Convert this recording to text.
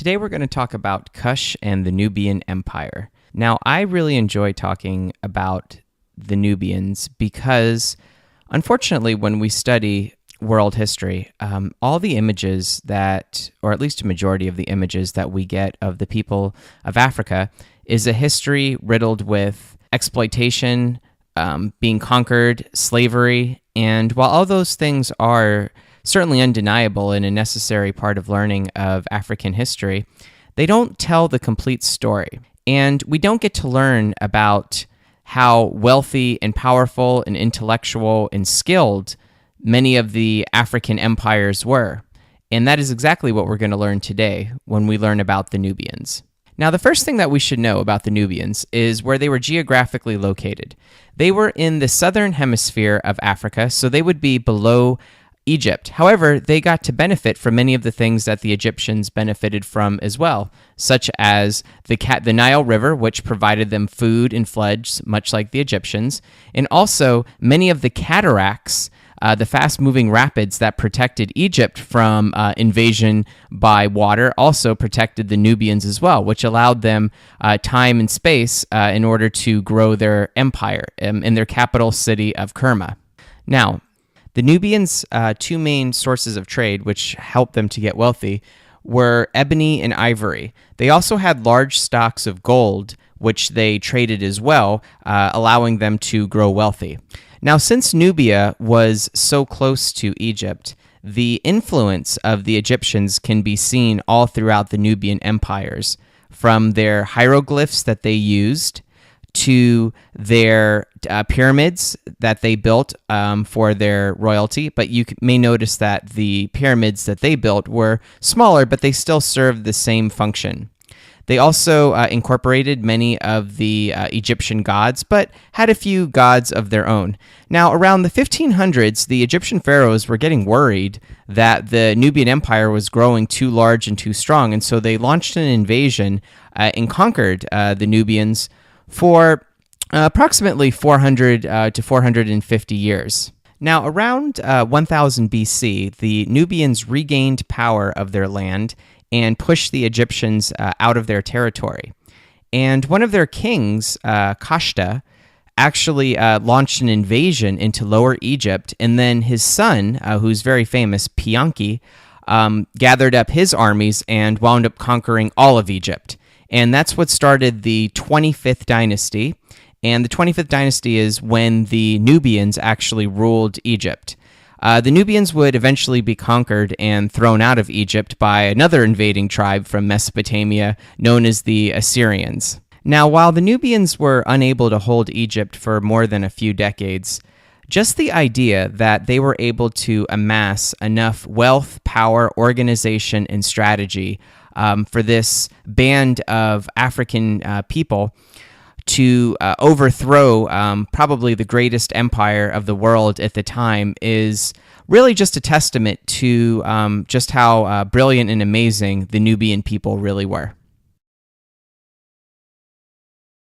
Today we're going to talk about Kush and the Nubian Empire. Now, I really enjoy talking about the Nubians because, unfortunately, when we study world history, all the images that, or at least a majority of the images that we get of the people of Africa is a history riddled with exploitation, being conquered, slavery, and while all those things are certainly undeniable and a necessary part of learning of African history, they don't tell the complete story. And we don't get to learn about how wealthy and powerful and intellectual and skilled many of the African empires were. And that is exactly what we're going to learn today when we learn about the Nubians. Now, the first thing that we should know about the Nubians is where they were geographically located. They were in the southern hemisphere of Africa, so they would be below Egypt. However, they got to benefit from many of the things that the Egyptians benefited from as well, such as the Nile River, which provided them food and floods, much like the Egyptians, and also many of the cataracts, the fast-moving rapids that protected Egypt from invasion by water, also protected the Nubians as well, which allowed them time and space in order to grow their empire in their capital city of Kerma. Now, the Nubians' two main sources of trade, which helped them to get wealthy, were ebony and ivory. They also had large stocks of gold, which they traded as well, allowing them to grow wealthy. Now, since Nubia was so close to Egypt, the influence of the Egyptians can be seen all throughout the Nubian empires, from their hieroglyphs that they used to their pyramids that they built for their royalty. But you may notice that the pyramids that they built were smaller, but they still served the same function. They also incorporated many of the Egyptian gods, but had a few gods of their own. Now, around the 1500s, the Egyptian pharaohs were getting worried that the Nubian Empire was growing too large and too strong, and so they launched an invasion and conquered the Nubians for approximately 400 to 450 years. Now, around 1000 BC, the Nubians regained power of their land and pushed the Egyptians out of their territory. And one of their kings, Kashta, actually launched an invasion into Lower Egypt, and then his son, who's very famous, Pianki, gathered up his armies and wound up conquering all of Egypt. And that's what started the 25th dynasty. And the 25th dynasty is when the Nubians actually ruled Egypt. The Nubians would eventually be conquered and thrown out of Egypt by another invading tribe from Mesopotamia known as the Assyrians. Now, while the Nubians were unable to hold Egypt for more than a few decades, just the idea that they were able to amass enough wealth, power, organization, and strategy for this band of African people to overthrow probably the greatest empire of the world at the time is really just a testament to just how brilliant and amazing the Nubian people really were.